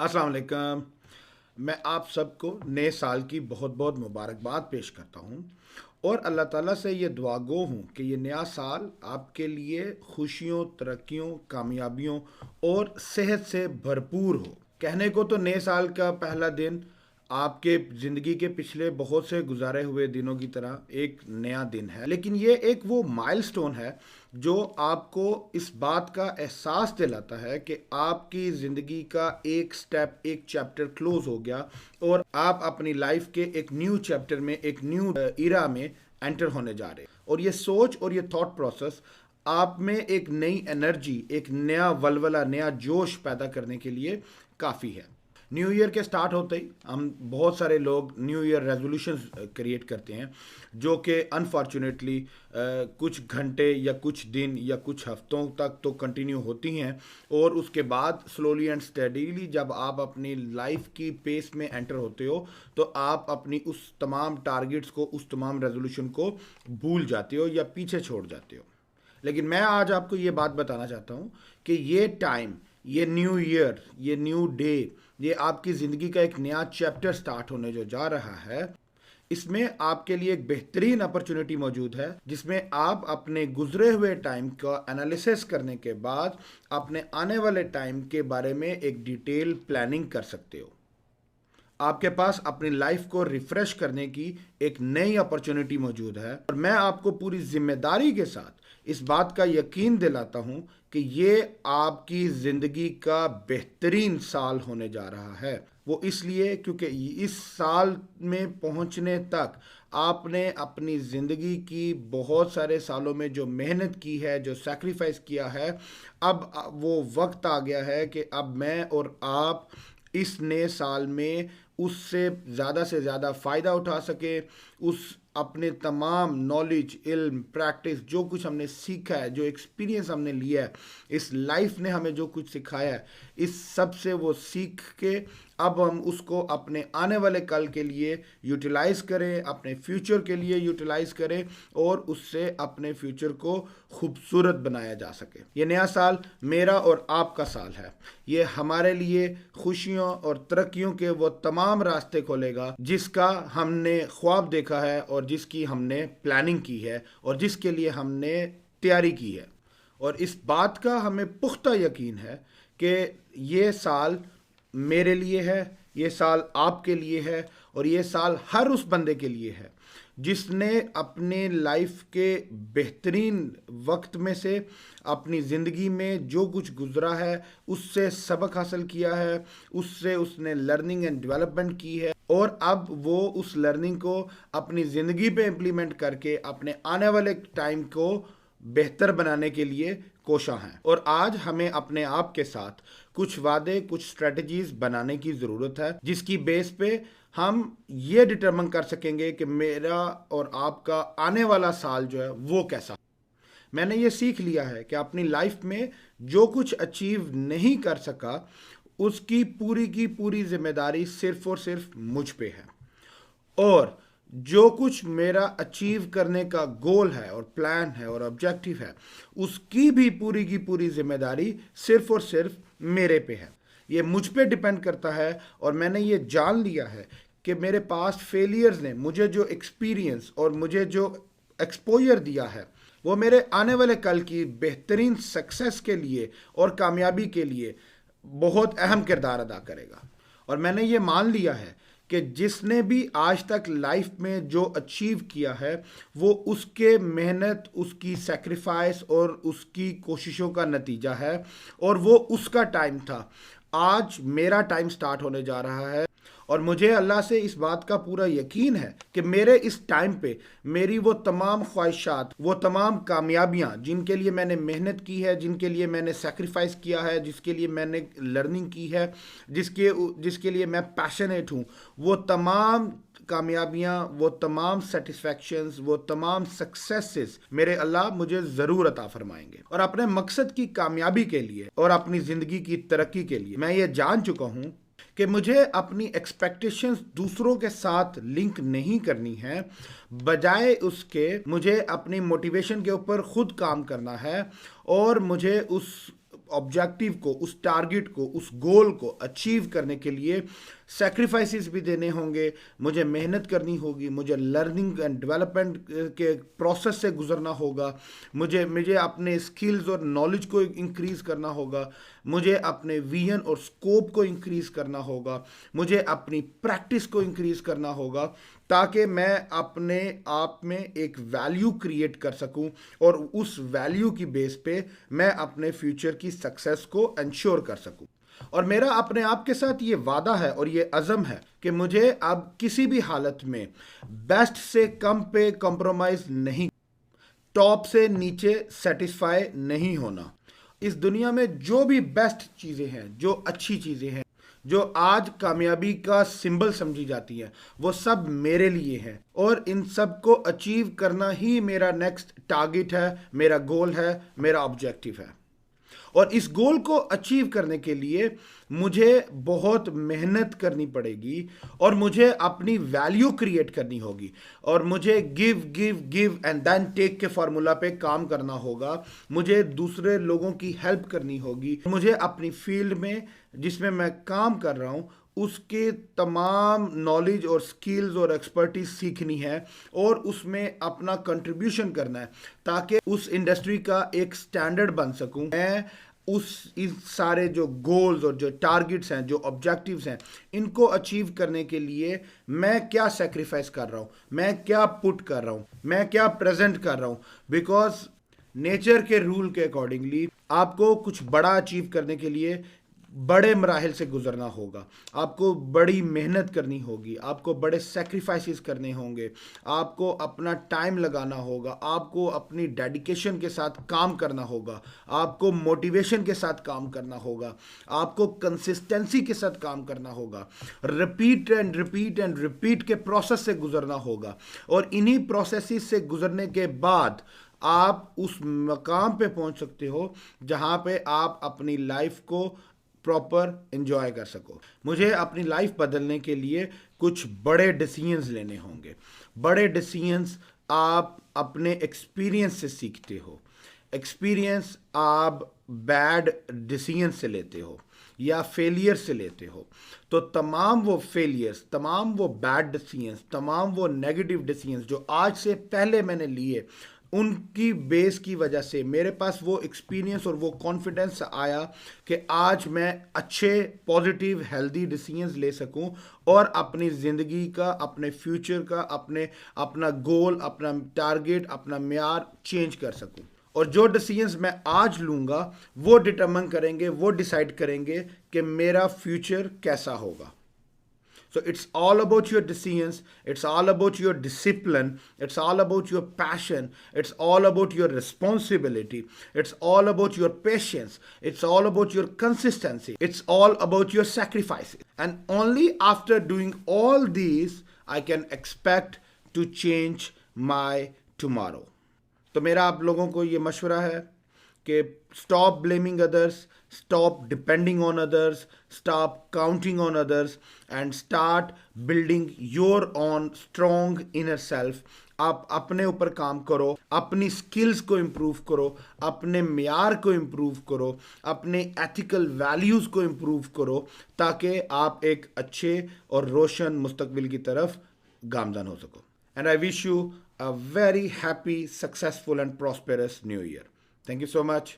अस्सलाम वालेकुम। मैं आप सबको नए साल की बहुत बहुत मुबारकबाद पेश करता हूँ और अल्लाह ताला से ये दुआ गो हूँ कि ये नया साल आपके लिए खुशियों, तरक्कियों, कामयाबियों और सेहत से भरपूर हो। कहने को तो नए साल का पहला दिन आपके ज़िंदगी के पिछले बहुत से गुजारे हुए दिनों की तरह एक नया दिन है, लेकिन ये एक वो माइलस्टोन है जो आपको इस बात का एहसास दिलाता है कि आपकी ज़िंदगी का एक स्टेप, एक चैप्टर क्लोज हो गया और आप अपनी लाइफ के एक न्यू चैप्टर में, एक न्यू इरा में एंटर होने जा रहे हैं। और ये सोच और ये थॉट प्रोसेस आप में एक नई एनर्जी, एक नया वलवला, नया जोश पैदा करने के लिए काफ़ी है। न्यू ईयर के स्टार्ट होते ही हम बहुत सारे लोग न्यू ईयर रेजोल्यूशंस क्रिएट करते हैं जो कि अनफॉर्चुनेटली कुछ घंटे या कुछ दिन या कुछ हफ्तों तक तो कंटिन्यू होती हैं और उसके बाद स्लोली एंड स्टेडीली जब आप अपनी लाइफ की पेस में एंटर होते हो तो आप अपनी उस तमाम टारगेट्स को, उस तमाम रेजोल्यूशन को भूल जाते हो या पीछे छोड़ जाते हो। लेकिन मैं आज आपको ये बात बताना चाहता हूँ कि ये टाइम, ये न्यू ईयर, ये न्यू डे, ये आपकी ज़िंदगी का एक नया चैप्टर स्टार्ट होने जो जा रहा है, इसमें आपके लिए एक बेहतरीन अपॉर्चुनिटी मौजूद है जिसमें आप अपने गुजरे हुए टाइम का एनालिसिस करने के बाद अपने आने वाले टाइम के बारे में एक डिटेल प्लानिंग कर सकते हो। आपके पास अपनी लाइफ को रिफ्रेश करने की एक नई अपॉर्चुनिटी मौजूद है और मैं आपको पूरी जिम्मेदारी के साथ इस बात का यकीन दिलाता हूं कि ये आपकी ज़िंदगी का बेहतरीन साल होने जा रहा है। वो इसलिए क्योंकि इस साल में पहुंचने तक आपने अपनी ज़िंदगी की बहुत सारे सालों में जो मेहनत की है, जो सैक्रिफाइस किया है, अब वो वक्त आ गया है कि अब मैं और आप इस नए साल में उससे ज़्यादा से ज़्यादा फ़ायदा उठा सके, उस अपने तमाम नॉलेज, इल्म, प्रैक्टिस, जो कुछ हमने सीखा है, जो एक्सपीरियंस हमने लिया है, इस लाइफ ने हमें जो कुछ सिखाया है, इस सब से वो सीख के अब हम उसको अपने आने वाले कल के लिए यूटिलाइज़ करें, अपने फ्यूचर के लिए यूटिलाइज़ करें और उससे अपने फ्यूचर को खूबसूरत बनाया जा सके। ये नया साल मेरा और आपका साल है। ये हमारे लिए खुशियों और तरक्कियों के वो तमाम रास्ते खोलेगा जिसका हमने ख्वाब देखा है और जिसकी हमने प्लानिंग की है और जिसके लिए हमने तैयारी की है। और इस बात का हमें पुख्ता यकीन है कि ये साल मेरे लिए है, ये साल आपके लिए है और ये साल हर उस बंदे के लिए है जिसने अपने लाइफ के बेहतरीन वक्त में से अपनी ज़िंदगी में जो कुछ गुजरा है उससे सबक हासिल किया है, उससे उसने लर्निंग एंड डेवलपमेंट की है और अब वो उस लर्निंग को अपनी ज़िंदगी पे इम्प्लीमेंट करके अपने आने वाले टाइम को बेहतर बनाने के लिए कोशा हैं। और आज हमें अपने आप के साथ कुछ वादे, कुछ स्ट्रेटजीज बनाने की ज़रूरत है जिसकी बेस पे हम ये डिटरमिन कर सकेंगे कि मेरा और आपका आने वाला साल जो है वो कैसा। मैंने ये सीख लिया है कि अपनी लाइफ में जो कुछ अचीव नहीं कर सका उसकी पूरी की पूरी जिम्मेदारी सिर्फ और सिर्फ मुझ पे है और जो कुछ मेरा अचीव करने का गोल है और प्लान है और ऑब्जेक्टिव है उसकी भी पूरी की पूरी जिम्मेदारी सिर्फ और सिर्फ मेरे पे है। ये मुझ पे डिपेंड करता है और मैंने ये जान लिया है कि मेरे पास फेलियर्स ने मुझे जो एक्सपीरियंस और मुझे जो एक्सपोजर दिया है वो मेरे आने वाले कल की बेहतरीन सक्सेस के लिए और कामयाबी के लिए बहुत अहम किरदार अदा करेगा। और मैंने ये मान लिया है कि जिसने भी आज तक लाइफ में जो अचीव किया है वो उसके मेहनत, उसकी सेक्रीफाइस और उसकी कोशिशों का नतीजा है और वो उसका टाइम था। आज मेरा टाइम स्टार्ट होने जा रहा है और मुझे अल्लाह से इस बात का पूरा यकीन है कि मेरे इस टाइम पे मेरी वो तमाम ख्वाहिशात, वो तमाम कामयाबियाँ जिनके लिए मैंने मेहनत की है, जिनके लिए मैंने सेक्रीफाइस किया है, जिसके लिए मैंने लर्निंग की है, जिसके लिए मैं पैशनेट हूँ, वो तमाम कामयाबियाँ, वो तमाम सेटिस्फैक्शंस, वो तमाम सक्सेसेस मेरे अल्लाह मुझे ज़रूर अता फरमाएंगे। और अपने मकसद की कामयाबी के लिए और अपनी ज़िंदगी की तरक्की के लिए मैं ये जान चुका हूँ कि मुझे अपनी एक्सपेक्टेशंस दूसरों के साथ लिंक नहीं करनी है, बजाय उसके मुझे अपनी मोटिवेशन के ऊपर खुद काम करना है और मुझे उस ऑब्जेक्टिव को, उस टारगेट को, उस गोल को अचीव करने के लिए सैक्रिफाइसेस भी देने होंगे, मुझे मेहनत करनी होगी, मुझे लर्निंग एंड डेवलपमेंट के प्रोसेस से गुजरना होगा, मुझे मुझे अपने स्किल्स और नॉलेज को इंक्रीज़ करना होगा, मुझे अपने विजन और स्कोप को इंक्रीज़ करना होगा, मुझे अपनी प्रैक्टिस को इंक्रीज़ करना होगा, ताकि मैं अपने आप में एक वैल्यू क्रिएट कर सकूं और उस वैल्यू की बेस पे मैं अपने फ्यूचर की सक्सेस को इंश्योर कर सकूं। और मेरा अपने आप के साथ ये वादा है और ये अज़म है कि मुझे अब किसी भी हालत में बेस्ट से कम पे कॉम्प्रोमाइज़ नहीं, टॉप से नीचे सेटिस्फाई नहीं होना। इस दुनिया में जो भी बेस्ट चीज़ें हैं, जो अच्छी चीज़ें हैं, जो आज कामयाबी का सिंबल समझी जाती है, वो सब मेरे लिए है और इन सब को अचीव करना ही मेरा नेक्स्ट टारगेट है, मेरा गोल है, मेरा ऑब्जेक्टिव है। और इस गोल को अचीव करने के लिए मुझे बहुत मेहनत करनी पड़ेगी और मुझे अपनी वैल्यू क्रिएट करनी होगी और मुझे give give give and then take के फार्मूला पे काम करना होगा, मुझे दूसरे लोगों की हेल्प करनी होगी, मुझे अपनी फील्ड में जिसमें मैं काम कर रहा हूँ उसके तमाम नॉलेज और स्किल्स और एक्सपर्टीज सीखनी है और उसमें अपना कंट्रीब्यूशन करना है ताकि उस इंडस्ट्री का एक स्टैंडर्ड बन सकूं। मैं इस सारे जो गोल्स और जो टारगेट्स हैं, जो ऑब्जेक्टिव्स हैं, इनको अचीव करने के लिए मैं क्या सेक्रीफाइस कर रहा हूँ, मैं क्या पुट कर रहा हूँ, मैं क्या प्रेजेंट कर रहा हूँ। बिकॉज नेचर के रूल के अकॉर्डिंगली आपको कुछ बड़ा अचीव करने के लिए बड़े मराहल से गुजरना होगा, आपको बड़ी मेहनत करनी होगी, आपको बड़े सेक्रीफाइसेस करने होंगे, आपको अपना टाइम लगाना होगा, आपको अपनी डेडिकेशन के साथ काम करना होगा, आपको मोटिवेशन के साथ काम करना होगा, आपको कंसिस्टेंसी के साथ काम करना होगा, repeat and repeat and repeat के प्रोसेस से गुजरना होगा। और इन्हीं प्रोसेसेस से गुजरने के बाद आप उस मकाम पे पहुंच सकते हो जहां पे आप अपनी लाइफ को प्रॉपर एंजॉय कर सको। मुझे अपनी लाइफ बदलने के लिए कुछ बड़े डिसीजंस लेने होंगे। बड़े डिसीजंस आप अपने एक्सपीरियंस से सीखते हो। एक्सपीरियंस आप बैड डिसीजन से लेते हो या फेलियर से लेते हो। तो तमाम वो फेलियर्स, तमाम वो बैड डिसीजंस, तमाम वो नेगेटिव डिसीजंस जो आज से पहले मैंने लिए, उनकी बेस की वजह से मेरे पास वो एक्सपीरियंस और वो कॉन्फिडेंस आया कि आज मैं अच्छे पॉजिटिव हेल्दी डिसीजंस ले सकूं और अपनी ज़िंदगी का, अपने फ्यूचर का, अपना गोल, अपना टारगेट, अपना म्यार चेंज कर सकूं। और जो डिसीजंस मैं आज लूँगा वो डिटरमिन करेंगे, वो डिसाइड करेंगे कि मेरा फ्यूचर कैसा होगा। So it's all about your decisions, it's all about your discipline, it's all about your passion, it's all about your responsibility, it's all about your patience, it's all about your consistency, it's all about your sacrifices. And only after doing all these, I can expect to change my tomorrow. तो मेरा आप लोगों को ये मशवरा है कि stop blaming others, stop depending on others, stop counting on others and start building your own strong inner self. आप अपने ऊपर काम करो, अपनी स्किल्स को इम्प्रूव करो, अपने म्यार को इम्प्रूव करो, अपने एथिकल वैल्यूज़ को इम्प्रूव करो ताकि आप एक अच्छे और रोशन मुस्तकबिल की तरफ गामज़न हो सको। And I wish you a very happy, successful and prosperous new year. Thank you so much.